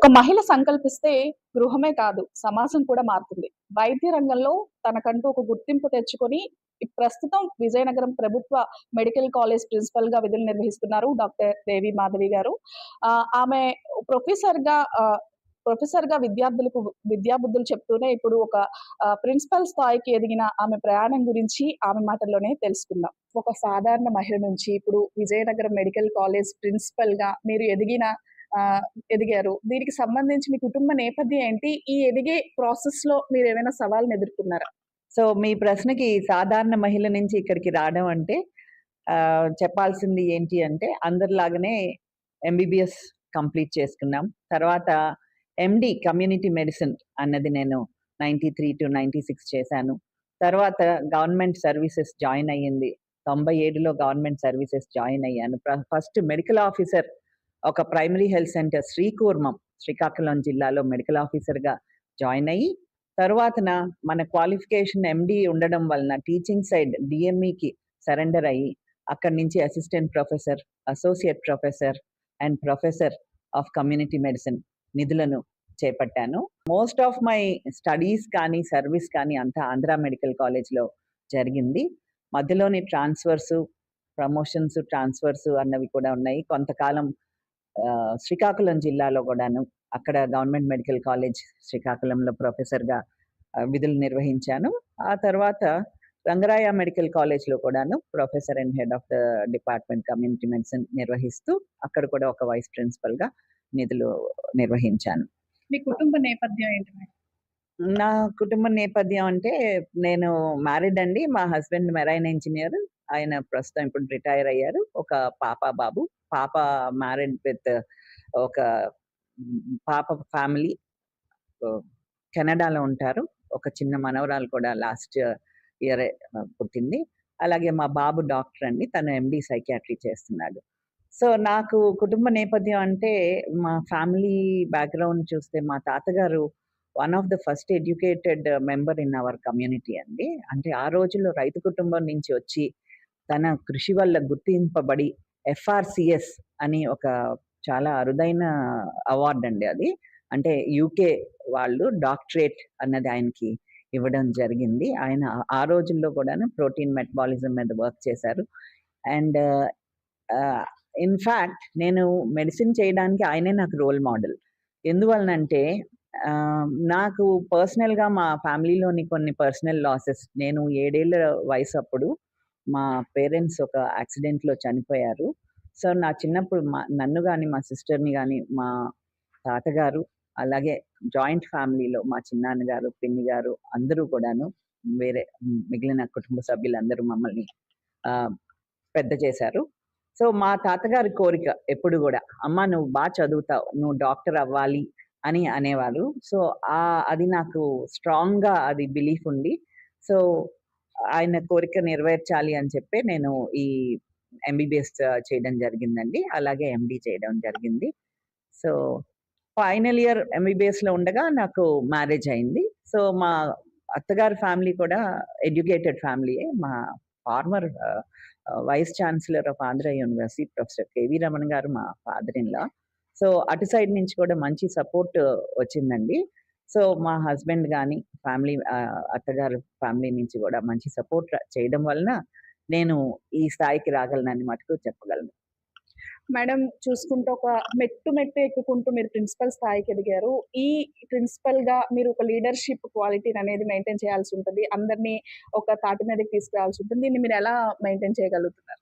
ఒక మహిళ సంకల్పిస్తే గృహమే కాదు, సమాజం కూడా మారుతుంది. వైద్య రంగంలో తనకంటూ ఒక గుర్తింపు తెచ్చుకొని, ప్రస్తుతం విజయనగరం ప్రభుత్వ మెడికల్ కాలేజ్ ప్రిన్సిపల్‌గా విధులు నిర్వహిస్తున్నారు డాక్టర్ దేవి మాధవి గారు. ఆమె ప్రొఫెసర్‌గా ప్రొఫెసర్‌గా విద్యార్థులకు విద్యాబుద్ధులు చెప్తూనే ఇప్పుడు ఒక ప్రిన్సిపల్ స్థాయికి ఎదిగిన ఆమె ప్రయాణం గురించి ఆమె మాటల్లోనే తెలుసుకుందాం. ఒక సాధారణ మహిళ నుంచి ఇప్పుడు విజయనగరం మెడికల్ కాలేజ్ ప్రిన్సిపల్‌గా మీరు ఆహ్, ఎదిగారు. దీనికి సంబంధించి మీ కుటుంబ నేపథ్యం ఏంటి? ఈ ఎదిగే ప్రాసెస్‌లో మీరేమైనా సవాళ్ళని ఎదుర్కొన్నారా? సో, మీ ప్రశ్నకి సాధారణ మహిళ నుంచి ఇక్కడికి రావడం అంటే చెప్పాల్సింది ఏంటి అంటే అందరిలాగానే ఎంబీబీఎస్ కంప్లీట్ చేసుకున్నాం. తర్వాత ఎండీ కమ్యూనిటీ మెడిసిన్ అన్నది నేను 93-96 చేశాను. తర్వాత గవర్నమెంట్ సర్వీసెస్ జాయిన్ అయ్యింది. 97లో గవర్నమెంట్ సర్వీసెస్ జాయిన్ అయ్యాను. ఫస్ట్ మెడికల్ ఆఫీసర్ ఒక primary health centre Srikurmam, Srikakulam జిల్లాలో మెడికల్ ఆఫీసర్‌గా జాయిన్ అయ్యి, తరువాతన మన క్వాలిఫికేషన్ ఎండీ ఉండడం వలన టీచింగ్ సైడ్ డీఎంఈకి సరెండర్ అయ్యి, అక్కడి నుంచి assistant professor, associate professor and professor of community medicine నిధులను చేపట్టాను. మోస్ట్ ఆఫ్ మై స్టడీస్ కానీ, సర్వీస్ కానీ అంతా ఆంధ్ర మెడికల్ కాలేజ్‌లో జరిగింది. మధ్యలోని ట్రాన్స్‌ఫర్సు, ప్రమోషన్స్, ట్రాన్స్‌ఫర్స్ అన్నవి కూడా ఉన్నాయి. కొంతకాలం శ్రీకాకుళం జిల్లాలో కూడాను అక్కడ గవర్నమెంట్ మెడికల్ కాలేజ్ శ్రీకాకుళంలో ప్రొఫెసర్‌గా విధులు నిర్వహించాను. ఆ తర్వాత రంగరాయ మెడికల్ కాలేజ్‌లో కూడాను professor and head of the department community medicine నిర్వహిస్తూ అక్కడ కూడా ఒక వైస్ ప్రిన్సిపల్‌గా నిధులు నిర్వహించాను. మీ కుటుంబ నేపథ్యం ఏంటి మేడం? నా కుటుంబ నేపథ్యం అంటే నేను మ్యారీడ్ అండి. మా హస్బెండ్ మెరైన్ ఇంజినీర్. ఆయన ప్రస్తుతం ఇప్పుడు రిటైర్ అయ్యారు. ఒక పాప, బాబు. పాప మ్యారీడ్ విత్ ఒక పాప ఫ్యామిలీ కెనడాలో ఉంటారు. ఒక చిన్న మనవరాలు కూడా లాస్ట్ ఇయరే పుట్టింది. అలాగే మా బాబు డాక్టర్ అండి. తను ఎండీ సైకియాట్రీ చేస్తున్నాడు. సో, నాకు కుటుంబ నేపథ్యం అంటే మా ఫ్యామిలీ బ్యాక్‌గ్రౌండ్ చూస్తే మా తాతగారు one of the first educated member in our community అండి. అంటే ఆ రోజుల్లో రైతు కుటుంబం నుంచి వచ్చి తన కృషి వల్ల గుర్తింపబడి ఎఫ్ఆర్‌సీఎస్ అని ఒక చాలా అరుదైన అవార్డ్ అండి అది. అంటే యూకే వాళ్ళు డాక్టరేట్ అన్నది ఆయనకి ఇవ్వడం జరిగింది. ఆయన ఆ రోజుల్లో కూడాను ప్రోటీన్ మెటబాలిజం మీద వర్క్ చేశారు. అండ్ ఆహ్, ఇన్‌ఫాక్ట్ నేను మెడిసిన్ చేయడానికి ఆయనే నాకు రోల్ మోడల్. ఎందువలనంటే నాకు పర్సనల్‌గా మా ఫ్యామిలీలోని కొన్ని పర్సనల్ లాసెస్ నేను 7 ఏళ్ల వయసప్పుడు మా పేరెంట్స్ ఒక యాక్సిడెంట్‌లో చనిపోయారు. సో, నా చిన్నప్పుడు నన్ను గాని, మా సిస్టర్‌ని గాని, మా తాతగారు, అలాగే జాయింట్ ఫ్యామిలీలో మా చిన్నాన్నగారు, పిన్ని గారు అందరూ కూడాను వేరే మిగిలిన కుటుంబ సభ్యులందరూ మమ్మల్ని ఆహ్, పెద్ద చేశారు. సో, మా తాతగారి కోరిక ఎప్పుడు గూడా, "అమ్మ నువ్వు చదువుతావు. నువ్వు డాక్టర్ అవ్వాలి" అని అనేవారు. సో, అది నాకు స్ట్రాంగ్‌గా అది బిలీఫ్ ఉంది. సో, ఆయన కోరిక నెరవేర్చాలి అని చెప్పి నేను ఈ ఎంబీబీఎస్ చేయడం జరిగిందండి. అలాగే ఎండీ చేయడం జరిగింది. సో, ఫైనల్ ఇయర్ ఎంబీబీఎస్‌లో ఉండగా నాకు మ్యారేజ్ అయింది. సో, మా అత్తగారి ఫ్యామిలీ కూడా ఎడ్యుకేటెడ్ ఫ్యామిలీయే. మా former vice chancellor of Andhra university professor K V Ramana garu మా ఫాదర్ ఇన్ లా. సో, అటు సైడ్ నుంచి కూడా మంచి సపోర్ట్ వచ్చిందండి. సో, మా హస్బెండ్ గాని, ఫ్యామిలీ అత్తగారు ఫ్యామిలీ నుంచి కూడా మంచి సపోర్ట్ చేయడం వలన నేను ఈ స్థాయికి రాగలనని మటుకు చెప్పగలను. మేడం చూసుకుంటే ఒక మెట్టు మెట్టు ఎక్కుకుంటూ మీరు ప్రిన్సిపల్ స్థాయికి ఎదిగారు. ఈ ప్రిన్సిపల్‌గా మీరు ఒక లీడర్‌షిప్ క్వాలిటీననేది మెయింటైన్ చేయాల్సి ఉంటది. అందరిని ఒక తాటి మీదకి తీసుకురావాల్సి ఉంటుంది. దీన్ని మీరెలా మెయింటైన్ చేయగలుగుతున్నారు?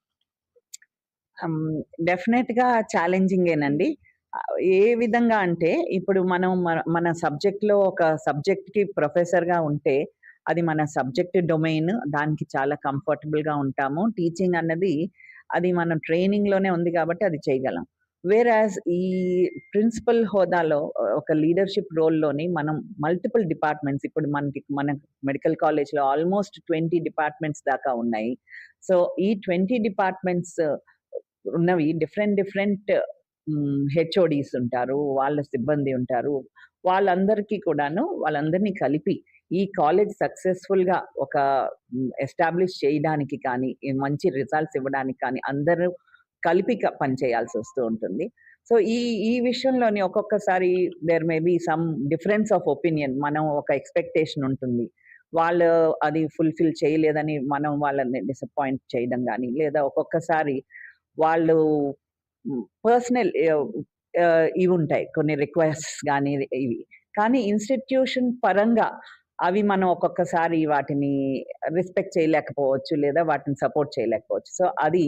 డెఫినెట్‌గా ఛాలెంజింగేనండి. ఏ విధంగా అంటే ఇప్పుడు మనం మన సబ్జెక్ట్‌లో ఒక సబ్జెక్ట్‌కి ప్రొఫెసర్‌గా ఉంటే అది మన సబ్జెక్ట్ డొమైన్. దానికి చాలా కంఫర్టబుల్‌గా ఉంటాము. టీచింగ్ అన్నది అది మనం ట్రైనింగ్‌లోనే ఉంది కాబట్టి అది చేయగలం. వేరాజ్ ఈ ప్రిన్సిపల్ హోదాలో ఒక లీడర్‌షిప్ రోల్‌లోని మనం మల్టిపుల్ డిపార్ట్మెంట్స్ ఇప్పుడు మన మెడికల్ కాలేజ్‌లో ఆల్‌మోస్ట్ 20 డిపార్ట్మెంట్స్ దాకా ఉన్నాయి. సో, ఈ 20 డిపార్ట్మెంట్స్ ఉన్నవి డిఫరెంట్ డిఫరెంట్ హెచ్ఓడీస్ ఉంటారు. వాళ్ళ సిబ్బంది ఉంటారు. వాళ్ళందరికీ కూడాను వాళ్ళందరినీ కలిపి ఈ కాలేజ్ సక్సెస్‌ఫుల్‌గా ఒక ఎస్టాబ్లిష్ చేయడానికి కానీ, ఈ మంచి రిజల్ట్స్ ఇవ్వడానికి కానీ అందరూ కలిపి పనిచేయాల్సొస్తూ ఉంటుంది. సో ఈ విషయంలోని ఒక్కొక్కసారి there may be some difference of opinion. మనం ఒక ఎక్స్‌పెక్టేషన్ ఉంటుంది. వాళ్ళు అది ఫుల్‌ఫిల్ చేయలేదని మనం వాళ్ళని డిసప్పాయింట్ చేయడం గాని, లేదా ఒక్కొక్కసారి వాళ్ళు పర్సనల్ ఇవుంటాయి. కొన్ని రిక్వెస్ట్స్ గాని ఇవి. కానీ ఇన్‌స్టిట్యూషన్ పరంగా అవి మనం ఒక్కొక్కసారి వాటిని రెస్పెక్ట్ చేయలేకపోవచ్చు. లేదా వాటిని సపోర్ట్ చేయలేకపోవచ్చు. సో, అది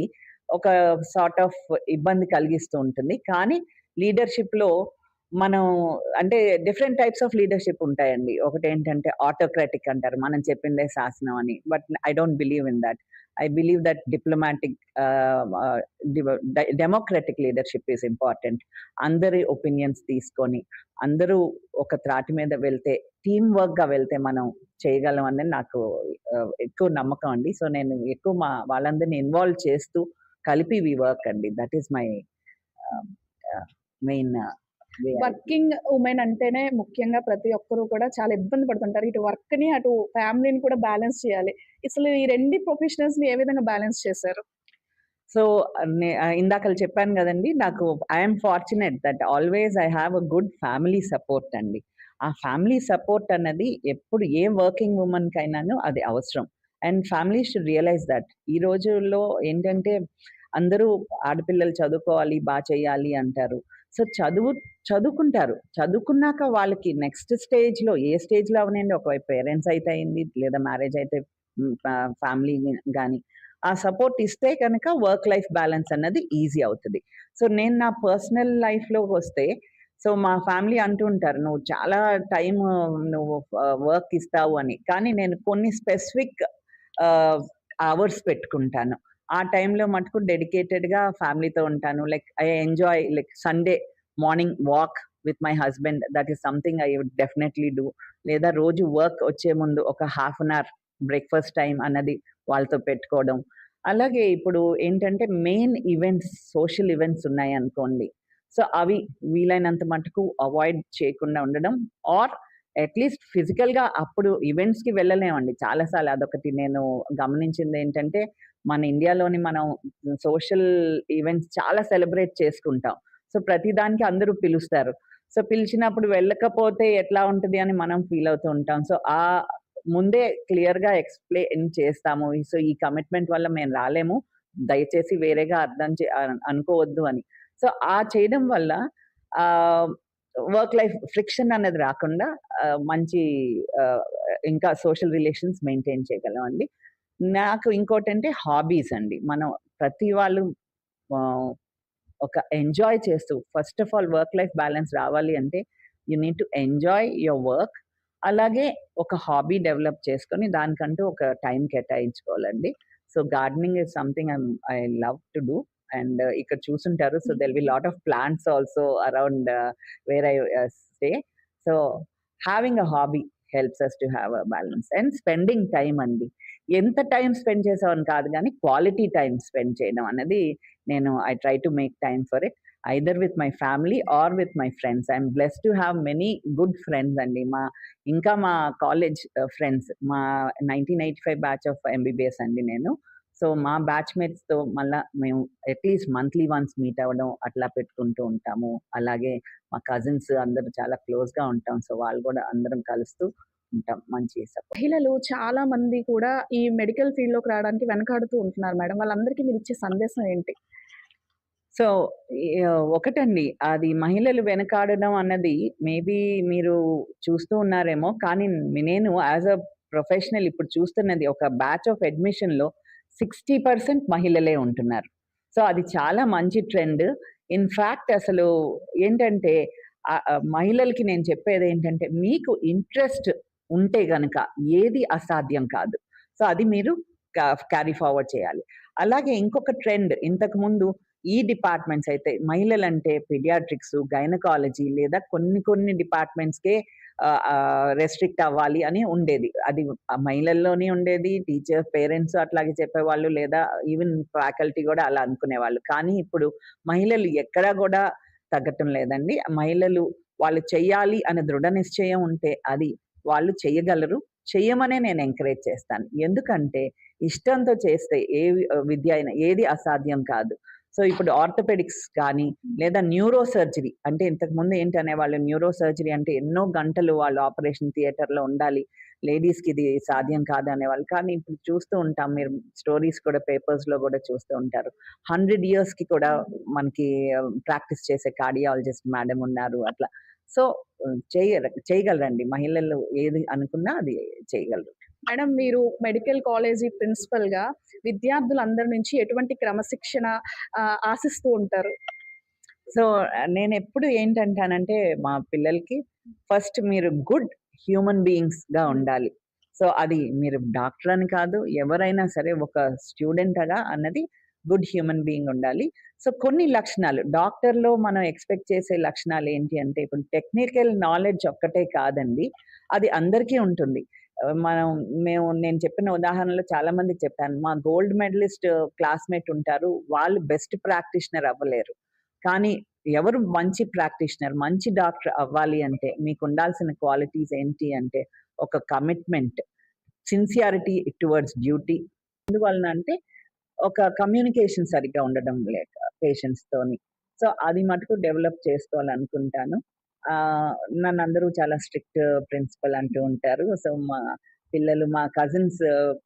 ఒక సార్ట్ ఆఫ్ ఇబ్బంది కలిగిస్తూ ఉంటుంది. కానీ లీడర్‌షిప్‌లో మనం అంటే డిఫరెంట్ టైప్స్ ఆఫ్ లీడర్‌షిప్ ఉంటాయండి. ఒకటేంటంటే ఆటోక్రాటిక్ అంటారు. మనం చెప్పిందే శాసనం అని. But I don't believe in that. I believe that diplomatic democratic leadership is important. అందరి ఒపీనియన్స్ తీసుకొని, అందరూ ఒక త్రాటి మీద వెళ్తే, టీమ్ వర్క్‌గా వెళ్తే మనం చేయగలం అని నాకు ఎక్కువ నమ్మకం అండి. సో, నేను ఎక్కువ వాళ్ళందరిని ఇన్వాల్వ్ చేస్తూ కలిపి వి వర్క్ అండి. దట్ ఈస్ మై ఆహ్, ఆహ్, మెయిన్ వే. వర్కింగ్ వుమెన్ అంటేనే ముఖ్యంగా ప్రతి ఒక్కరు కూడా చాలా ఇబ్బంది పడుతుంటారు. ఇటు వర్క్‌ని, అటు ఫ్యామిలీని కూడా బ్యాలెన్స్ చేయాలి. అసలు ఈ 2 ప్రొఫెషనల్స్‌ని ఏ విధంగా బ్యాలెన్స్ చేశారు? సో, ఇందాకల చెప్పాను గదండీ! నాకు I am fortunate that always I have a good family support అండి. ఆ ఫ్యామిలీ సపోర్ట్ అన్నది ఎప్పుడు ఏ వర్కింగ్ వుమన్‌కైనాను అది అవసరం. And family should realise that. ఈ రోజుల్లో ఏంటంటే అందరూ ఆడపిల్లలు చదువుకోవాలి, చేయాలి అంటారు. సో, చదువుకుంటారు. చదువుకున్నాక వాళ్ళకి నెక్స్ట్ స్టేజ్‌లో ఏ స్టేజ్‌లో అవనండి, ఒకవైపు పేరెంట్స్ అయితే అయింది, లేదా మ్యారేజ్ అయితే ఫ్యామిలీ గాని ఆ సపోర్ట్ ఇస్తే కనుక వర్క్ లైఫ్ బ్యాలెన్స్ అన్నది ఈజీ అవుతది. సో, నేను నా పర్సనల్ లైఫ్‌లోకొస్తే సో, మా ఫ్యామిలీ అంటూ ఉంటారు, "నువ్వు చాలా టైమ్ నువ్వు వర్క్ ఇస్తావు" అని. కానీ నేను కొన్ని స్పెసిఫిక్ ఆహ్, అవర్స్ పెట్టుకుంటాను. ఆ టైంలో మటుకు డెడికేటెడ్‌గా ఫ్యామిలీతో ఉంటాను. Like I enjoy like Sunday morning walk with my husband. That is something I would definitely do. లేదా రోజు వర్క్ వచ్చే ముందు ఒక half an hour breakfast time అన్నది వాళ్ళతో పెట్టుకోవడం. అలాగే ఇప్పుడు ఏంటంటే మెయిన్ ఈవెంట్స్, సోషల్ ఈవెంట్స్ ఉన్నాయనుకోండి. సో, అవి వీలైనంత మటుకు అవాయిడ్ చేయకుండా ఉండడం. ఆర్ అట్‌లీస్ట్ ఫిజికల్‌గా అప్పుడు ఈవెంట్స్‌కి వెళ్ళలేమండి. చాలా సార్లు అదొకటి నేను గమనించిందేంటంటే, మన ఇండియాలోని మనం సోషల్ ఈవెంట్స్ చాలా సెలబ్రేట్ చేసుకుంటాం. సో, ప్రతి దానికి అందరూ పిలుస్తారు. సో, పిలిచినప్పుడు వెళ్ళకపోతే ఎట్లా ఉంటది అని మనం ఫీల్ అవుతూ ఉంటాం. సో, ముందే క్లియర్‌గా ఎక్స్‌ప్లెయిన్ చేస్తాము. సో, ఈ కమిట్మెంట్ వల్ల మేము రాలేము. దయచేసి వేరేగా అర్థం అనుకోవద్దు అని. సో, చేయడం వల్ల ఆహ్, వర్క్ లైఫ్ ఫ్రిక్షన్ అనేది రాకుండా మంచి ఆహ్, ఇంకా సోషల్ రిలేషన్స్ మెయింటైన్ చేయగలమండి. నాకు ఇంకోటంటే హాబీస్ అండి. మనం ప్రతి వాళ్ళు ఆహ్, ఒక ఎంజాయ్ చేస్తూ first of all work life balance రావాలి అంటే you need to enjoy your work. అలాగే ఒక హాబీ డెవలప్ చేసుకొని దానికంటూ ఒక టైం కేటాయించుకోవాలండి. So, gardening is something I love to do. And ఇక్కడ చూసుంటారు. So, there will be lot of plants also around where I stay. So, having a hobby helps us to have a balance and spending time అండి. ఎంత time spend చేసామని కాదు గానీ, quality time spend చేయడం అన్నది నేను I try to make time for it. Either with my family or with my friends. I am blessed to have many good friends అండి. ఇంకా మా కాలేజ్ ఫ్రెండ్స్, మా 1985 బ్యాచ్ ఆఫ్ ఎంబీబీఎస్ అండి నేను. So, మా బ్యాచ్‌మేట్స్‌తో మళ్ళా మేము అట్‌లీస్ట్ మంత్లీ వన్స్ మీట్ అవ్వడం అట్లా పెట్టుకుంటూ ఉంటాము. అలాగే మా కజిన్స్ అందరూ చాలా క్లోజ్‌గా ఉంటాం. సో, వాళ్ళు కూడా అందరం కలుస్తూ ఉంటాం. మంచి సపోర్ట్. మహిళలు చాలా మంది కూడా ఈ మెడికల్ ఫీల్డ్‌లోకి రావడానికి వెనకాడుతూ ఉంటున్నారు మేడం. వాళ్ళందరికీ మీరిచ్చే సందేశం ఏంటి? సో, ఒకటండి, అది మహిళలు వెనకాడడం అన్నది మేబీ మీరు చూస్తూ ఉన్నారేమో, కానీ నేను యాస్ ఎ ప్రొఫెషనల్ ఇప్పుడు చూస్తున్నది ఒక బ్యాచ్ ఆఫ్ అడ్మిషన్‌లో 60% మహిళలే ఉంటున్నారు. సో, అది చాలా మంచి ట్రెండ్. ఇన్ ఫ్యాక్ట్ అసలు ఏంటంటే మహిళలకి నేను చెప్పేదేంటంటే మీకు ఇంట్రెస్ట్ ఉంటే గనక ఏది అసాధ్యం కాదు. సో, అది మీరు క్యారీ ఫార్వర్డ్ చేయాలి. అలాగే ఇంకొక ట్రెండ్ ఇంతకుముందు ఈ డిపార్ట్మెంట్స్ అయితే మహిళలంటే పీడియాట్రిక్స్, గైనకాలజీ లేదా కొన్ని కొన్ని డిపార్ట్మెంట్స్‌కే రెస్ట్రిక్ట్ అవ్వాలి అని ఉండేది. అది మహిళల్లోనే ఉండేది. టీచర్, పేరెంట్స్ అట్లాగే చెప్పేవాళ్ళు, లేదా ఈవెన్ ఫ్యాకల్టీ గూడా అలా అనుకునేవాళ్ళు. కానీ ఇప్పుడు మహిళలు ఎక్కడా గూడా తగ్గటం లేదండి. మహిళలు వాళ్ళు చెయ్యాలి అనే దృఢ నిశ్చయం ఉంటే అది వాళ్ళు చెయ్యగలరు. చెయ్యమనే నేను ఎంకరేజ్ చేస్తాను. ఎందుకంటే ఇష్టంతో చేస్తే ఏ విద్య అయినా ఏది అసాధ్యం కాదు. సో ఇప్పుడు ఆర్థోపెడిక్స్ కానీ లేదా న్యూరో సర్జరీ అంటే ఇంతకుముందు ఏంటి అనేవాళ్ళు, న్యూరో సర్జరీ అంటే ఎన్నో గంటలు వాళ్ళు ఆపరేషన్ థియేటర్‌లో ఉండాలి. లేడీస్‌కి ఇది సాధ్యం కాదు అనేవాళ్ళు. కానీ ఇప్పుడు చూస్తూ ఉంటాం, మీరు స్టోరీస్ కూడా పేపర్స్‌లో కూడా చూస్తూ ఉంటారు. 100 ఇయర్స్‌కి కూడా మనకి ప్రాక్టీస్ చేసే కార్డియాలజిస్ట్ మేడం ఉన్నారు అట్లా. సో చేయగలరండి. మహిళలు ఏది అనుకున్నా అది చేయగలరు. మేడం, మీరు మెడికల్ కాలేజీ ప్రిన్సిపల్‌గా విద్యార్థులందరి నుంచి ఎటువంటి క్రమశిక్షణ ఆశిస్తూ ఉంటారు? సో నేనెప్పుడు ఏంటంటానంటే మా పిల్లలకి, ఫస్ట్ మీరు గుడ్ హ్యూమన్ బీయింగ్స్‌గా ఉండాలి. సో అది మీరు డాక్టర్ అని కాదు, ఎవరైనా సరే ఒక స్టూడెంట్‌గా అన్నది గుడ్ హ్యూమన్ బీయింగ్ ఉండాలి. సో కొన్ని లక్షణాలు డాక్టర్‌లో మనం ఎక్స్‌పెక్ట్ చేసే లక్షణాలు ఏంటి అంటే, ఇప్పుడు టెక్నికల్ నాలెడ్జ్ ఒక్కటే కాదండి. అది అందరికీ ఉంటుంది. నేను చెప్పిన ఉదాహరణలో చాలా మందికి చెప్పాను. మా గోల్డ్ మెడలిస్ట్ క్లాస్‌మేట్ ఉంటారు. వాళ్ళు బెస్ట్ ప్రాక్టీషనర్ అవ్వలేరు. కానీ ఎవరు మంచి ప్రాక్టీషనర్, మంచి డాక్టర్ అవ్వాలి అంటే మీకుండాల్సిన క్వాలిటీస్ ఏంటి అంటే, ఒక కమిట్మెంట్, సిన్సియారిటీ టువర్డ్స్ డ్యూటీ. ఎందువలన అంటే ఒక కమ్యూనికేషన్ సరిగ్గా ఉండడం లేక పేషెంట్స్‌తోని. సో అది మటుకు డెవలప్ చేసుకోవాలనుకుంటాను. నన్నందరూ చాలా స్ట్రిక్ట్ ప్రిన్సిపల్ అంటూ ఉంటారు. సో మా కజిన్స్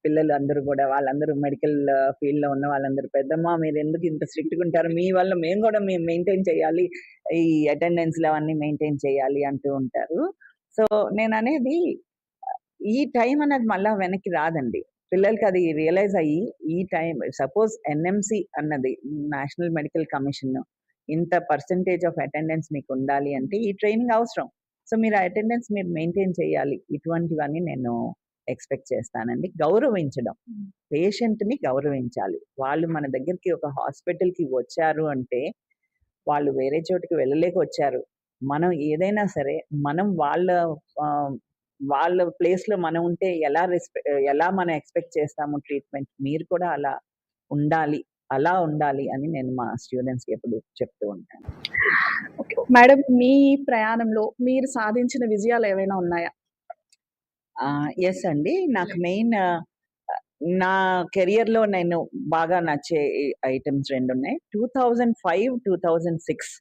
పిల్లలు అందరూ గూడా, వాళ్ళందరూ మెడికల్ ఫీల్డ్‌లో ఉన్న వాళ్ళందరూ, "పెద్దమ్మ మీరెందుకు ఇంత స్ట్రిక్ట్‌గా ఉంటారు? మీ వల్ల మేము గూడా మెయింటైన్ చేయాలి. ఈ అటెండెన్స్‌లు అవన్నీ మెయింటైన్ చేయాలి" అంటూ ఉంటారు. సో నేననేది, ఈ టైం అనేది మళ్ళా వెనక్కి రాదండి. పిల్లలకి అది రియలైజ్ అయ్యి, ఈ టైం సపోజ్ ఎన్ఎంసీ అన్నది, నేషనల్ మెడికల్ కమిషన్, ఇంత పర్సెంటేజ్ ఆఫ్ అటెండెన్స్ మీకు ఉండాలి అంటే ఈ ట్రైనింగ్ అవసరం. సో మీరు ఆ అటెండెన్స్ మీరు మెయింటైన్ చేయాలి. ఇటువంటివన్నీ నేను ఎక్స్‌పెక్ట్ చేస్తానండి. గౌరవించడం. పేషెంట్‌ని గౌరవించాలి. వాళ్ళు మన దగ్గరికి ఒక హాస్పిటల్‌కి వచ్చారు అంటే, వాళ్ళు వేరే చోటికి వెళ్ళలేక వచ్చారు. మనం ఏదైనా సరే, మనం ఆహ్, వాళ్ళ ప్లేస్‌లో మనం ఉంటే ఎలా మనం ఎక్స్‌పెక్ట్ చేస్తాము ట్రీట్‌మెంట్, మీరు కూడా అలా ఉండాలి అని నేను మా స్టూడెంట్స్‌కి ఎప్పుడు చెప్తూ ఉంటాను. ఓకే. మేడం, మీ ప్రయాణంలో మీరు సాధించిన విజయాలేవైనా ఉన్నాయా? యెస్ అండి. నాకు మెయిన్ నా కెరియర్‌లో నేను బాగా నచ్చే ఐటెమ్స్ 2 ఉన్నాయి. 2005, 2006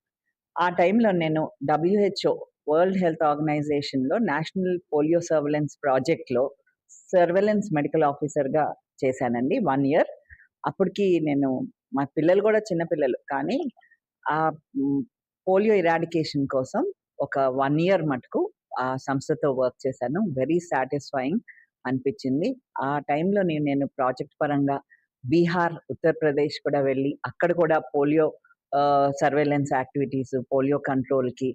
ఆ టైంలో నేను డబ్ల్యూహెచ్ఓ, వరల్డ్ హెల్త్ ఆర్గనైజేషన్‌లో నేషనల్ పోలియో సర్వేలెన్స్ ప్రాజెక్ట్‌లో సర్వేలెన్స్ మెడికల్ ఆఫీసర్‌గా చేశానండి 1 ఇయర్. అప్పటికి మా పిల్లలు గూడా చిన్న పిల్లలు. కానీ ఆహ్, హ్మ్, పోలియో ఇరాడికేషన్ కోసం ఒక 1 ఇయర్ మటుకు ఆ సంస్థతో వర్క్ చేశాను. వెరీ సాటిస్ఫైయింగ్ అనిపిచ్చింది. ఆ టైంలో నేను ప్రాజెక్ట్ పరంగా బీహార్, ఉత్తరప్రదేశ్ కూడా వెళ్ళి, అక్కడ కూడా పోలియో సర్వేలెన్స్ యాక్టివిటీస్, పోలియో కంట్రోల్‌కి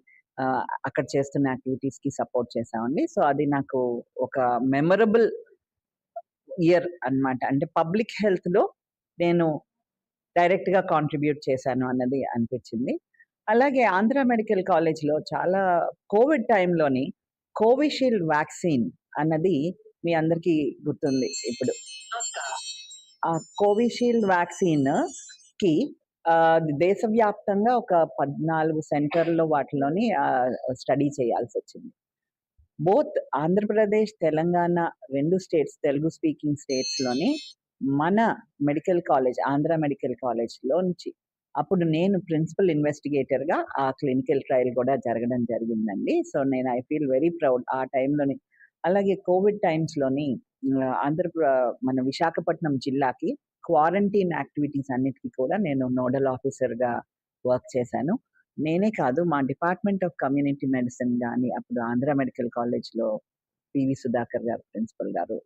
అక్కడ చేస్తున్న యాక్టివిటీస్‌కి సపోర్ట్ చేశామండి. సో అది నాకు ఒక మెమరబుల్ ఇయర్ అన్నమాట. అంటే పబ్లిక్ హెల్త్‌లో నేను డైరెక్ట్‌గా కాంట్రిబ్యూట్ చేశాను అన్నది అనిపించింది. అలాగే ఆంధ్ర మెడికల్ కాలేజ్‌లో చాలా కోవిడ్ టైంలోని కోవిషీల్డ్ వ్యాక్సిన్ అన్నది మీ అందరికీ గుర్తుంది ఇప్పుడు. ఆ కోవిషీల్డ్ వ్యాక్సిన్‌కి దేశవ్యాప్తంగా ఒక 14 సెంటర్‌లో వాటిలోని స్టడీ చేయాల్సొచ్చింది. Both Andhra Pradesh, Telangana 2 states, Telugu speaking స్టేట్స్‌లోని మన మెడికల్ కాలేజ్, ఆంధ్ర మెడికల్ కాలేజ్‌లో నుంచి అప్పుడు నేను ప్రిన్సిపల్ ఇన్వెస్టిగేటర్‌గా ఆ క్లినికల్ ట్రయల్ కూడా జరగడం జరిగిందండి. So I feel very proud ఆ టైంలోని. అలాగే కోవిడ్ టైమ్స్‌లోని మన విశాఖపట్నం జిల్లాకి క్వారంటైన్ యాక్టివిటీస్ అన్నిటికి కూడా నేను నోడల్ ఆఫీసర్‌గా వర్క్ చేశాను. నేనే కాదు, మా డిపార్ట్మెంట్ ఆఫ్ కమ్యూనిటీ మెడిసిన్ గాని, అప్పుడు ఆంధ్ర మెడికల్ కాలేజ్‌లో పివి సుధాకర్ గారు ప్రిన్సిపల్ గారు.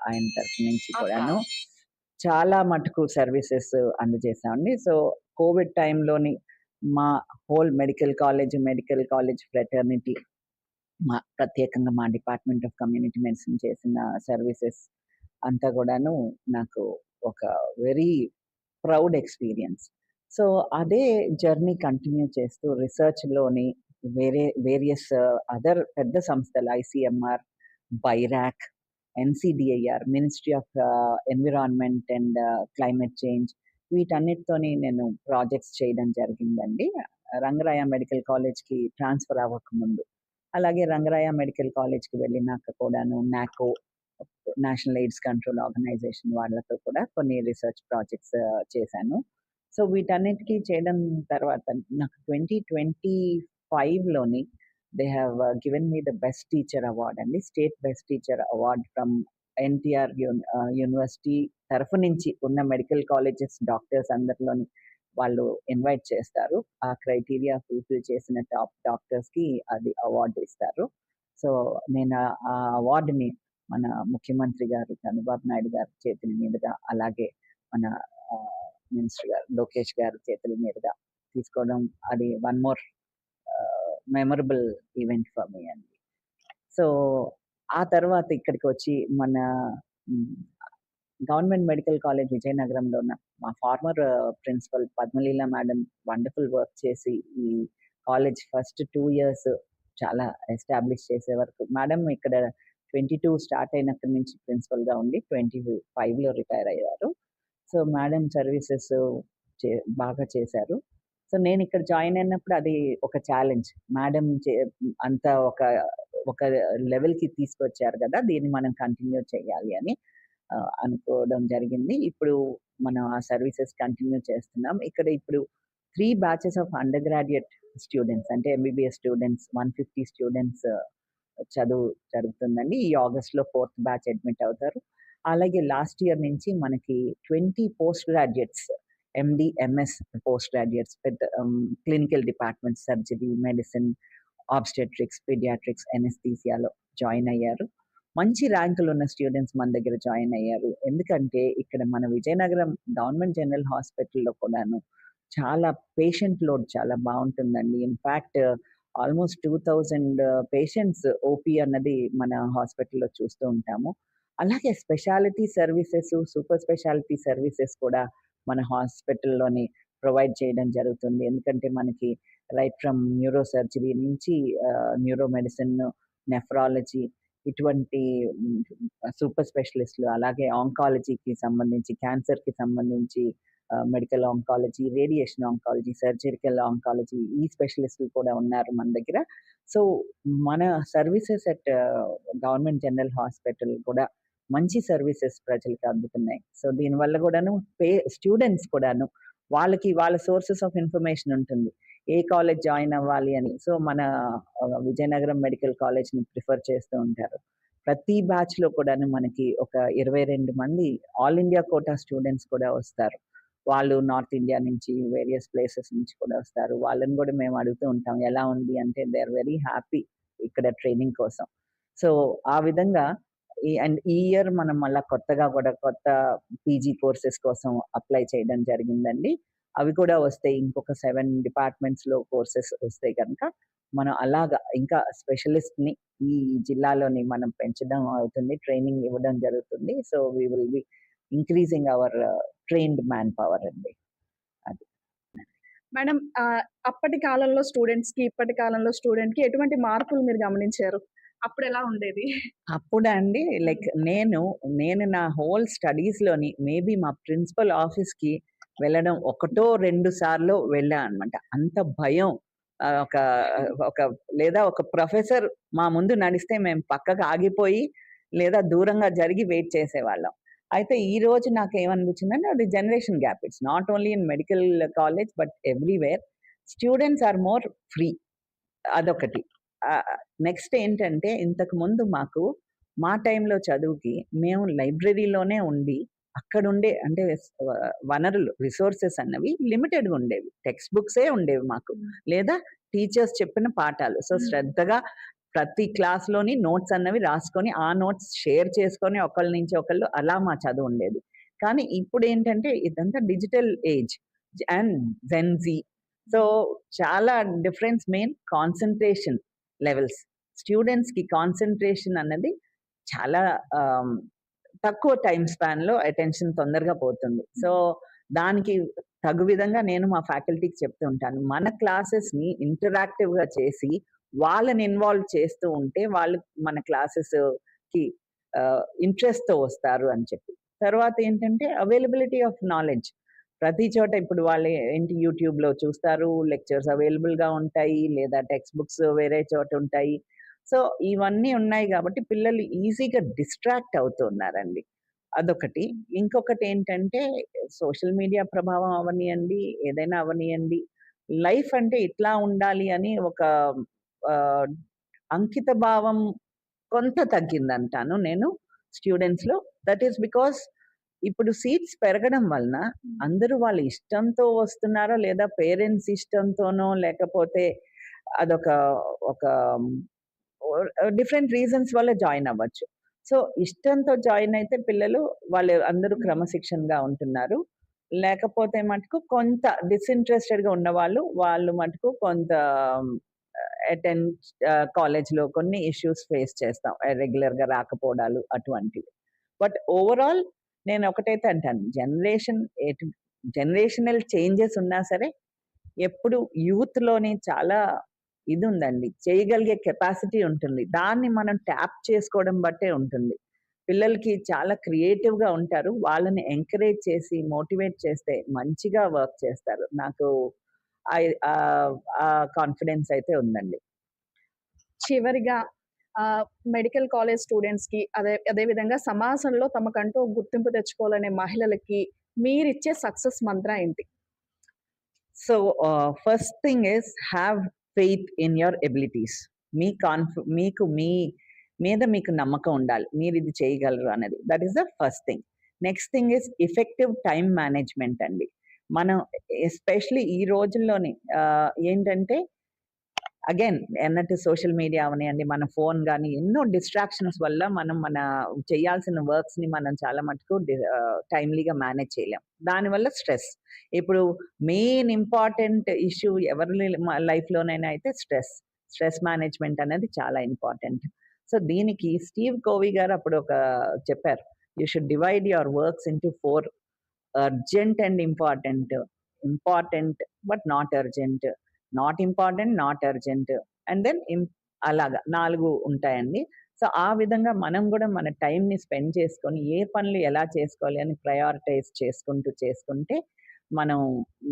ఆయన తరఫు నుంచి కూడాను చాలా మటుకు సర్వీసెస్ అందజేశామండి. సో కోవిడ్ టైంలోని మా హోల్ మెడికల్ కాలేజ్ ఫ్రెటర్నిటీ, ప్రత్యేకంగా మా డిపార్ట్మెంట్ ఆఫ్ కమ్యూనిటీ మెడిసిన్ చేసిన సర్వీసెస్ అంతా గూడాను నాకు ఒక వెరీ ప్రౌడ్ ఎక్స్‌పీరియన్స్. సో అదే జర్నీ కంటిన్యూ చేస్తూ రిసర్చ్‌లోని వేరియస్ అదర్ పెద్ద సంస్థలు ICMR, BIRAC, NCDIR, ministry of environment and climate change, వీటన్నిటితోని నేను ప్రాజెక్ట్స్ చేయడం జరిగిందండి. రంగరాయ మెడికల్ కాలేజ్‌కి ట్రాన్స్‌ఫర్ అవ్వకముందు. అలాగే రంగరాయ మెడికల్ కాలేజ్‌కి వెళ్ళినాక కూడాను నాకో, నేషనల్ ఎయిడ్స్ కంట్రోల్ ఆర్గనైజేషన్ వాళ్ళతో కూడా కొన్ని రిసర్చ్ ప్రాజెక్ట్స్ చేశాను. సో వీటన్నిటికీ చేయడం తర్వాత నాకు 2025లోని they have given me the best teacher award అండి. State best teacher award from NTR university తరఫు నుంచి ఉన్న మెడికల్ కాలేజెస్ డాక్టర్స్ అందరిలోని వాళ్ళు ఇన్వైట్ చేస్తారు. ఆ క్రైటీరియా ఫుల్ఫిల్ చేసిన టాప్ డాక్టర్స్కి అది అవార్డు ఇస్తారు. సో నేను ఆ అవార్డుని మన ముఖ్యమంత్రి గారు చంద్రబాబు నాయుడు గారి చేతుల మీదుగా, అలాగే మన మినిస్టర్ గారు లోకేష్ గారి చేతుల మీదుగా తీసుకోవడం, అది one more memorable event for me అండి. సో ఆ తర్వాత ఇక్కడికి వచ్చి మన గవర్నమెంట్ మెడికల్ కాలేజ్ విజయనగరంలో ఉన్న మా former principal Padmaleela madam wonderful work చేసి ఈ కాలేజ్ ఫస్ట్ 2 ఇయర్స్ చాలా ఎస్టాబ్లిష్ చేసే వరకు మేడం ఇక్కడ 22 స్టార్ట్ అయినప్పటి నుంచి ప్రిన్సిపల్గా ఉండి 25లో రిటైర్ అయ్యారు. సో మేడం సర్వీసెస్ బాగా చేశారు. సో నేను ఇక్కడ జాయిన్ అయినప్పుడు అది ఒక ఛాలెంజ్. మేడం అంత ఒక ఒక లెవెల్కి తీసుకొచ్చారు కదా, దీన్ని మనం కంటిన్యూ చేయాలి అని అనుకోవడం జరిగింది. ఇప్పుడు మనం ఆ సర్వీసెస్ కంటిన్యూ చేస్తున్నాం. ఇక్కడ ఇప్పుడు 3 batches of under graduate students, అంటే ఎంబీబీఎస్ స్టూడెంట్స్ 150 స్టూడెంట్స్ చదువు జరుగుతుందండి. ఈ ఆగస్ట్లో 4th బ్యాచ్ అడ్మిట్ అవుతారు. అలాగే లాస్ట్ ఇయర్ నుంచి మనకి 20 post graduates, MD, MS post graduates పెద్ద clinical department, surgery, medicine, obstetrics, paediatrics, ఎనెస్థీసియాలో జాయిన్ అయ్యారు. మంచి ర్యాంకులు ఉన్న స్టూడెంట్స్ మన దగ్గర జాయిన్ అయ్యారు. ఎందుకంటే ఇక్కడ మన విజయనగరం గవర్నమెంట్ జనరల్ హాస్పిటల్లో కూడాను చాలా పేషెంట్ లోడ్ చాలా బాగుంటుందండి. ఇన్ఫ్యాక్ట్ ఆల్మోస్ట్ 2000 పేషెంట్స్ ఓపీ అన్నది మన హాస్పిటల్లో చూస్తూ ఉంటాము. అలాగే speciality services, super speciality services కూడా మన హాస్పిటల్లోని ప్రొవైడ్ చేయడం జరుగుతుంది. ఎందుకంటే మనకి రైట్ ఫ్రమ్ న్యూరో సర్జరీ నుంచి న్యూరో మెడిసిన్, నెఫ్రాలజీ ఇటువంటి సూపర్ స్పెషలిస్టులు, అలాగే ఆంకాలజీకి సంబంధించి, క్యాన్సర్కి సంబంధించి medical oncology, radiation oncology, surgical oncology, ఈ స్పెషలిస్టులు కూడా ఉన్నారు మన దగ్గర. సో మన services at government general hospital కూడా మంచి సర్వీసెస్ ప్రజలకు అందుతున్నాయి. సో దీనివల్ల కూడాను స్టూడెంట్స్ కూడాను వాళ్ళకి వాళ్ళ సోర్సెస్ ఆఫ్ ఇన్ఫర్మేషన్ ఉంటుంది, ఏ కాలేజ్ జాయిన్ అవ్వాలి అని. సో మన విజయనగరం మెడికల్ కాలేజ్ని ప్రిఫర్ చేస్తూ ఉంటారు. ప్రతి బ్యాచ్లో కూడాను మనకి ఒక 22 మంది ఆల్ ఇండియా కోటా స్టూడెంట్స్ కూడా వస్తారు. వాళ్ళు నార్త్ ఇండియా నుంచి, వేరియస్ ప్లేసెస్ నుంచి కూడా వస్తారు. వాళ్ళని కూడా మేము అడుగుతూ ఉంటాం ఎలా ఉంది అంటే దే ఆర్ వెరీ హ్యాపీ ఇక్కడ ట్రైనింగ్ కోసం. సో ఆ విధంగా ఈ ఇయర్ మనం మళ్ళీ కొత్తగా కూడా కొత్త పీజీ కోర్సెస్ కోసం అప్లై చేయడం జరిగిందండి. అవి కూడా వస్తాయి. ఇంకొక 7 డిపార్ట్మెంట్స్లో కోర్సెస్ వస్తాయి కనుక మనం అలాగా ఇంకా స్పెషలిస్ట్ని ఈ జిల్లాలోని మనం పెంచడం అవుతుంది, ట్రైనింగ్ ఇవ్వడం జరుగుతుంది. So we will be increasing our trained man power అండి. అది మేడం, అప్పటి కాలంలో స్టూడెంట్స్‌కి, ఇప్పటి కాలంలో స్టూడెంట్‌కి ఎటువంటి మార్పులు మీరు గమనించారు? అప్పుడెలా ఉండేది? అప్పుడా అండి, లైక్ నేను నా హోల్ స్టడీస్‌లోని మేబీ మా ప్రిన్సిపల్ ఆఫీస్‌కి వెళ్ళడం ఒకటో, 2 సార్లో వెళ్ళా అనమాట. అంత భయం. ఒక ఒక లేదా ఒక ప్రొఫెసర్ మా ముందు నడిస్తే మేము పక్కకు ఆగిపోయి, లేదా దూరంగా జరిగి వెయిట్ చేసేవాళ్ళం. అయితే ఈ రోజు నాకేమనిపించిందంటే అది generation gap. It's not only in medical college but everywhere. Students are more free. అదొకటి. నెక్స్ట్ ఏంటంటే ఇంతకుముందు మా టైంలో చదువుకి మేము లైబ్రరీలోనే ఉండి అక్కడుండే అంటే వనరులు, రిసోర్సెస్ అన్నవి లిమిటెడ్‌గా ఉండేవి. టెక్స్ట్ బుక్సే ఉండేవి మాకు. లేదా టీచర్స్ చెప్పిన పాఠాలు. సో శ్రద్ధగా ప్రతి క్లాస్‌లోని నోట్స్ అన్నవి రాసుకొని, ఆ నోట్స్ షేర్ చేసుకొని ఒకళ్ళ నుంచి ఒకళ్ళు అలా మా చదువు ఉండేది. కానీ ఇప్పుడేంటంటే ఇదంతా digital age and Gen Z. So చాలా డిఫరెన్స్ మెయిన్ కాన్సంట్రేషన్ లెవెల్స్. స్టూడెంట్స్‌కి కాన్సంట్రేషన్ అన్నది చాలా తక్కువ టైమ్ స్పాన్‌లో అటెన్షన్ తొందరగా పోతుంది. సో దానికి తగు విధంగా నేను మా ఫ్యాకల్టీకి చెప్తూ ఉంటాను. మన క్లాసెస్‌ని ఇంటరాక్టివ్‌గా చేసి వాళ్ళని ఇన్వాల్వ్ చేస్తూ ఉంటే వాళ్ళు మన క్లాసెస్‌కి ఇంట్రెస్ట్‌తో వస్తారు అని చెప్పి. తర్వాత ఏంటంటే అవైలబిలిటీ ఆఫ్ నాలెడ్జ్. ప్రతి చోట ఇప్పుడు వాళ్ళు ఏంటి యూట్యూబ్‌లో చూస్తారు, లెక్చర్స్ అవైలబుల్‌గా ఉంటాయి, లేదా టెక్స్ట్ బుక్స్ వేరే చోట ఉంటాయి. సో ఇవన్నీ ఉన్నాయి కాబట్టి పిల్లలు ఈజీగా డిస్ట్రాక్ట్ అవుతున్నారండి. అదొకటి. ఇంకొకటేంటంటే సోషల్ మీడియా ప్రభావం అవ్వనియండి, ఏదైనా అవ్వనియండి, లైఫ్ అంటే ఇట్లా ఉండాలి అని ఒక ఆహ్, అంకిత భావం కొంత తగ్గిందంటాను నేను స్టూడెంట్స్‌లో. దట్ ఈస్ బికాజ్ ఇప్పుడు సీట్స్ పెరగడం వలన అందరూ వాళ్ళ ఇష్టంతో వస్తున్నారో, లేదా పేరెంట్స్ ఇష్టంతోనో, లేకపోతే అదొక ఒక డిఫరెంట్ రీజన్స్ వల్ల జాయిన్ అవ్వచ్చు. సో, ఇష్టంతో జాయిన్ అయితే పిల్లలు వాళ్ళు అందరూ క్రమశిక్షణగా ఉంటున్నారు. లేకపోతే మటుకు కొంత డిసింట్రెస్టెడ్‌గా ఉన్నవాళ్ళు, వాళ్ళు మటుకు కొంత అటెండ్ కాలేజ్‌లో కొన్ని ఇష్యూస్ ఫేస్ చేస్తాం. రెగ్యులర్‌గా రాకపోవడాలు అటువంటివి. బట్ ఓవరాల్ నేను ఒకటైతే అంటాను. జనరేషనల్ చేంజెస్ ఉన్నా సరే, ఎప్పుడు యూత్‌లోని చాలా ఇదుందండి. చేయగలిగే కెపాసిటీ ఉంటుంది. దాన్ని మనం ట్యాప్ చేసుకోవడం బట్టే ఉంటుంది. పిల్లలకి చాలా క్రియేటివ్‌గా ఉంటారు. వాళ్ళని ఎంకరేజ్ చేసి, మోటివేట్ చేస్తే మంచిగా వర్క్ చేస్తారు. నాకు ఆ కాన్ఫిడెన్స్ అయితే ఉందండి. చివరిగా మెడికల్ కాలేజ్ స్టూడెంట్స్‌కి అదే విధంగా సమాజంలో తమకంటూ ఒక గుర్తింపు తెచ్చుకోవాలనే మహిళలకి మీరిచ్చే సక్సెస్ మంత్ర ఏంటి? So, first thing is have faith in your abilities. మీకు మీ మీద మీకు నమ్మకం ఉండాలి. మీరిది చేయగలరు అన్నది. That is the first thing. Next thing is effective time management అండి. మనం ఎస్పెషల్లీ ఈ రోజుల్లోని ఏంటంటే అగైన్ అన్నట్టు సోషల్ మీడియా అవనియండి, మన ఫోన్ గాని, ఎన్నో డిస్ట్రాక్షన్స్ వల్ల మనం మన చేయాల్సిన వర్క్స్‌ని మనం చాలా మటుకు టైమ్‌లీగా మేనేజ్ చేయలేం. దానివల్ల స్ట్రెస్. ఇప్పుడు మెయిన్ ఇంపార్టెంట్ ఇష్యూ ఎవరి లైఫ్‌లోనైనా అయితే స్ట్రెస్. స్ట్రెస్ మేనేజ్‌మెంట్ అనేది చాలా ఇంపార్టెంట్. సో, దీనికి స్టీవ్ కోవీ గారు అప్పుడు ఒక చెప్పారు. You should divide your works into 4 urgent and important, important but not urgent, not important, not urgent and then అలాగా 4 ఉంటాయండి. సో, ఆ విధంగా మనం గూడా మన టైమ్‌ని స్పెండ్ చేసుకొని, ఏ పనులు ఎలా చేసుకోవాలి అని ప్రయారిటైజ్ చేసుకుంటే మనం,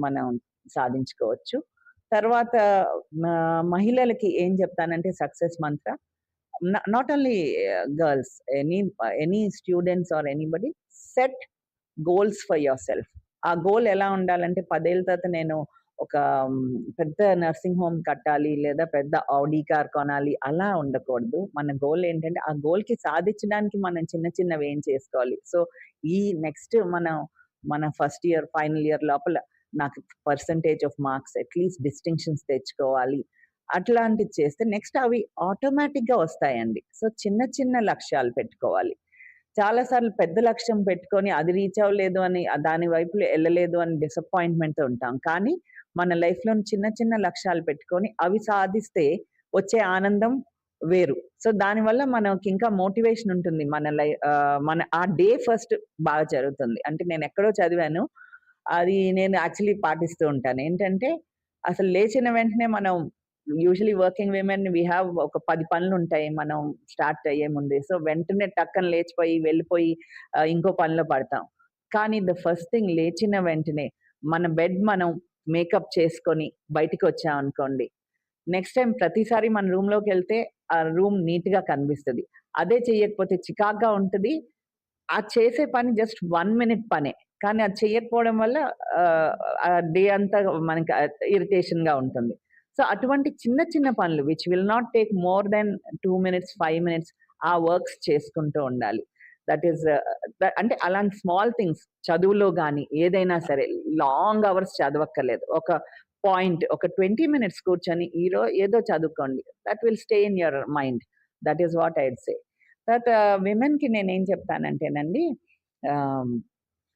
మనం సాధించుకోవచ్చు. తర్వాత మహిళలకి ఏం చెప్తానంటే success mantra not only girls, any any students or anybody set goals for yourself. ఆ గోల్ ఎలా ఉండాలంటే 10 ఏళ్ల తర్వాత నేను ఒక పెద్ద నర్సింగ్ హోమ్ కట్టాలి, లేదా పెద్ద ఔడీ కార్ కొనాలి అలా ఉండకూడదు. మన గోల్ ఏంటంటే ఆ గోల్‌కి సాధించడానికి మనం చిన్న చిన్నవి ఏం చేసుకోవాలి. సో, ఈ నెక్స్ట్ మన ఫస్ట్ ఇయర్, ఫైనల్ ఇయర్ లోపల నాకు percentage of marks at least distinctions తెచ్చుకోవాలి. అట్లాంటిది చేస్తే నెక్స్ట్ అవి ఆటోమేటిక్‌గా వస్తాయండి. సో, చిన్న చిన్న లక్ష్యాలు పెట్టుకోవాలి. చాలా సార్లు పెద్ద లక్ష్యం పెట్టుకొని అది రీచ్ అవ్వలేదు అని దాని వైపులో ఎళ్ళలేదు అని డిసప్పాయింట్‌మెంట్‌తో ఉంటాం. కానీ మన లైఫ్‌లోని చిన్న చిన్న లక్ష్యాలు పెట్టుకొని అవి సాధిస్తే వచ్చే ఆనందం వేరు. సో, దానివల్ల మనకింకా మోటివేషన్ ఉంటుంది. మన ఆ డే ఫస్ట్ బాగా జరుగుతుంది. అంటే నేనెక్కడో చదివాను. అది నేను యాక్చువల్లీ పాటిస్తూ ఉంటాను. ఏంటంటే అసలు లేచిన వెంటనే మనం usually working women we have ఒక 10 పనులుంటాయి మనం స్టార్ట్ అయ్యే ముందే. సో, వెంటనే టక్కన లేచిపోయి, వెళ్ళిపోయి ఇంకో పనిలో పడతాం. కానీ ద ఫస్ట్ థింగ్ లేచిన వెంటనే మన బెడ్ మనం మేకప్ చేసుకొని బయటికొచ్చామనుకోండి, నెక్స్ట్ టైమ్ ప్రతిసారి మన రూమ్‌లోకెళ్తే ఆ రూమ్ నీట్‌గా కనిపిస్తది. అదే చెయ్యకపోతే చికాకుగా ఉంటది. ఆ చేసే పని జస్ట్ 1 మినిట్ పనే. కానీ అది చెయ్యకపోవడం వల్ల ఆ డే అంతా మనకి ఇరిటేషన్‌గా ఉంటుంది. సో, అటువంటి చిన్న చిన్న పనులు which will not take more than 2 minutes, 5 minutes ఆ వర్క్స్ చేసుకుంటూ ఉండాలి. దట్ ఈస్ అంటే అలాంటి స్మాల్ థింగ్స్ చదువులో గాని, ఏదైనా సరే లాంగ్ అవర్స్ చదవక్కర్లేదు. ఒక పాయింట్ ఒక 20 మినిట్స్ కూర్చొని ఏదో చదువుకోండి. That will stay in your mind. That is what I'd సే. తర్వాత విమెన్‌కి నేనేం చెప్తానంటేనండి, ఆహ్,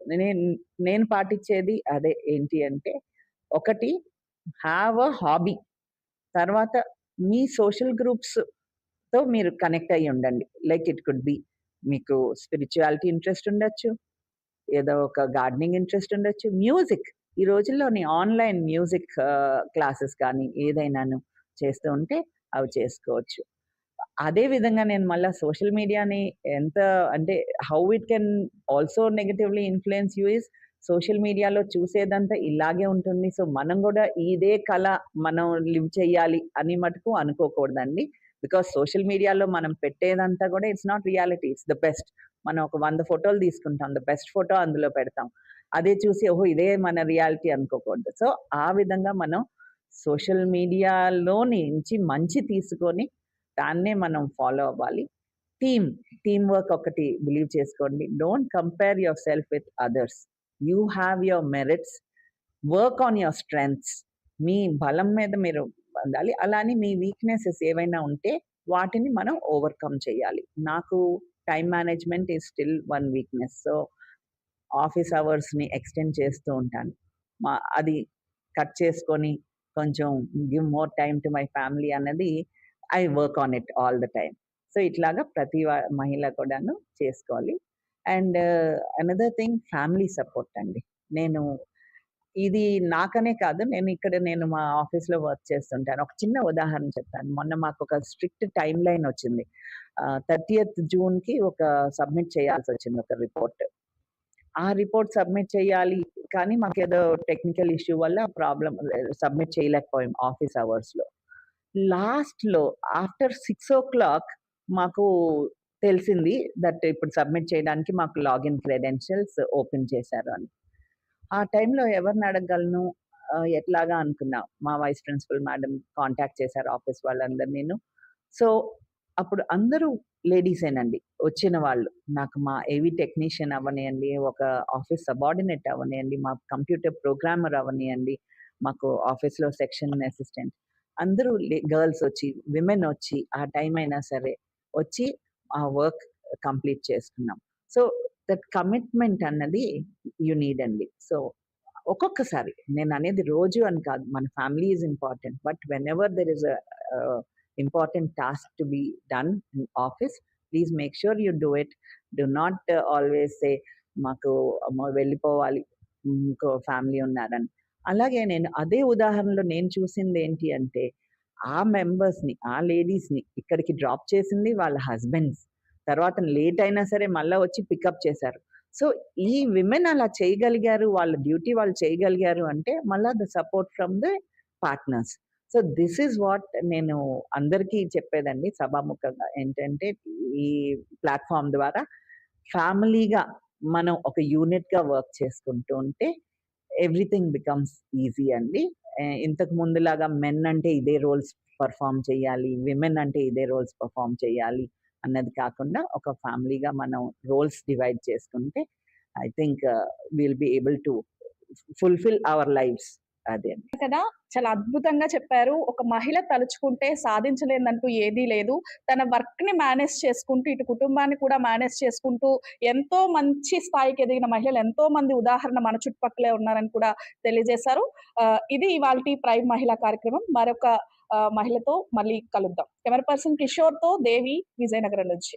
నేను నేను పాటించేది అదే ఏంటి అంటే, ఒకటి హావ్ ఎ హాబీ. తర్వాత మీ సోషల్ గ్రూప్స్‌తో మీరు కనెక్ట్ అయ్యి ఉండండి. లైక్ ఇట్ కుడ్ బి మీకు స్పిరిచ్యుయాలిటీ ఇంట్రెస్ట్ ఉండొచ్చు. ఏదో ఒక గార్డెనింగ్ ఇంట్రెస్ట్ ఉండొచ్చు. మ్యూజిక్ ఈ రోజుల్లోని ఆన్‌లైన్ మ్యూజిక్ క్లాసెస్ కానీ ఏదైనాను చేస్తూ ఉంటే అవి చేసుకోవచ్చు. అదే విధంగా నేను మళ్ళా సోషల్ మీడియాని ఎంత అంటే how it can also negatively influence you is social మీడియాలో చూసేదంతా ఇలాగే ఉంటుంది. సో, మనం గూడా ఇదే కల మనం లివ్ చేయాలి అని మటుకు అనుకోకూడదండి. బికాజ్ సోషల్ మీడియాలో మనం పెట్టేదంతా గూడా it's not reality. It's the best. మనం ఒక 100 ఫోటోలు తీసుకుంటాం. ద బెస్ట్ ఫోటో అందులో పెడతాం. అదే చూసి ఓహో! ఇదే మన రియాలిటీ అనుకోకూడదు. సో, ఆ విధంగా మనం సోషల్ మీడియాలో నుంచి మంచి తీసుకొని దాన్నే మనం ఫాలో అవ్వాలి. టీమ్, టీమ్ వర్క్ ఒకటి బిలీవ్ చేసుకోండి. Don't compare yourself with others. You have your merits. Work on your strengths. మీ బలం మీద మీరు పొందాలి. అలా అని మీ వీక్‌నెసెస్ ఏవైనా ఉంటే వాటిని మనం ఓవర్‌కమ్ చేయాలి. నాకు time management is still one weakness. So, office అవర్స్‌ని ఎక్స్‌టెండ్ చేస్తూ ఉంటాను. అది కట్ చేసుకొని కొంచెం give more time to my family అన్నది I work on it all the time. So, ఇట్లాగా ప్రతి మహిళ కూడాను చేసుకోవాలి. And another thing family support అండి. నేను ఇది నాకనే కాదు. నేను మా ఆఫీస్‌లో వర్క్ చేస్తుంటాను. ఒక చిన్న ఉదాహరణ చెప్తాను. మొన్న మాకొక స్ట్రిక్ట్ టైమ్ లైన్ వచ్చింది. 30థ్ జూన్‌కి సబ్మిట్ చేయాల్సొచ్చింది ఒక రిపోర్ట్. ఆ రిపోర్ట్ సబ్మిట్ చేయాలి. కానీ మాకేదో టెక్నికల్ ఇష్యూ వల్ల సబ్మిట్ చేయలేకపోయాం ఆఫీస్ అవర్స్‌లో. లాస్ట్‌లో ఆఫ్టర్ 6:00 మాకు తెలిసింది ఇప్పుడు సబ్మిట్ చేయడానికి మాకు లాగిన్ క్రెడెన్షియల్స్ ఓపెన్ చేశారు అని. ఆ టైంలో ఎవరిని అడగగలను? ఎట్లాగా అనుకున్నా. మా వైస్ ప్రిన్సిపల్ మేడం కాంటాక్ట్ చేశారు ఆఫీస్ వాళ్ళందరినీను. సో, అప్పుడు అందరూ లేడీసేనండి వచ్చిన వాళ్ళు. నాకు మా ఏవీ టెక్నీషియన్ అవ్వనియండి, ఒక ఆఫీస్ సబార్డినేట్ అవ్వనియండి, మా కంప్యూటర్ ప్రోగ్రామర్ అవ్వనియండి, మాకు ఆఫీస్‌లో సెక్షన్ అసిస్టెంట్ అందరూ గర్ల్స్ వచ్చి, విమెన్ వచ్చి ఆ టైం అయినా సరే వచ్చి ఆ వర్క్ కంప్లీట్ చేసుకున్నాం. సో, దట్ కమిట్మెంట్ అన్నది యూ నీడ్ అండి. సో, ఒక్కొక్కసారి నేననేది రోజు అని కాదు. మన family is important. But whenever there is important task to be done in office, please make sure you do it. Do not always say మాకు అమ్మో! వెళ్ళిపోవాలి. ఇంకో ఫ్యామిలీ ఉన్నారని. అలాగే అదే ఉదాహరణలో నేను చూసిందేంటి అంటే, ఆ మెంబర్స్‌ని, ఆ లేడీస్‌ని ఇక్కడికి డ్రాప్ చేసింది వాళ్ళ హస్బెండ్స్. తర్వాత లేట్ అయినా సరే మళ్ళా వచ్చి పికప్ చేశారు. సో, ఈ విమెన్ అలా చేయగలిగారు. వాళ్ళ డ్యూటీ వాళ్ళు చేయగలిగారు అంటే మళ్ళా the support from the partners. So, this is what నేను అందరికీ చెప్పేదండి సభాముఖంగా. ఏంటంటే ఈ ప్లాట్‌ఫార్మ్ ద్వారా ఫ్యామిలీగా మనం ఒక యూనిట్‌గా వర్క్ చేసుకుంటూ ఉంటే ఎవ్రీథింగ్ బికమ్స్ ఈజీ అండి. ఇంతకు ముందులాగా మెన్ అంటే ఇదే రోల్స్ పెర్ఫార్మ్ చేయాలి. విమెన్ అంటే ఇదే రోల్స్ పెర్ఫార్మ్ చేయాలి అన్నది కాకుండా ఒక ఫ్యామిలీగా మనం రోల్స్ డివైడ్ చేసుకుంటే I think will be able to fulfil hour lives. అదే అండి. కదా! చాలా అద్భుతంగా చెప్పారు. ఒక మహిళ తలుచుకుంటే సాధించలేనిదంటూ ఏదీ లేదు. తన వర్క్‌ని మేనేజ్ చేసుకుంటూ, ఇటు కుటుంబాన్ని కూడా మేనేజ్ చేసుకుంటూ, ఎంతో మంచి స్థాయికి ఎదిగిన మహిళలు ఎంతో మంది ఉదాహరణ మన చుట్టుపక్కలే ఉన్నారని కూడా తెలియజేశారు. ఇది ఇవాల్టి ప్రైమ్ మహిళా కార్యక్రమం. మరొక మహిళతో మళ్ళీ కలుద్దాం. కెమెరా పర్సన్ కిషోర్‌తో దేవి, విజయనగరం నుంచి.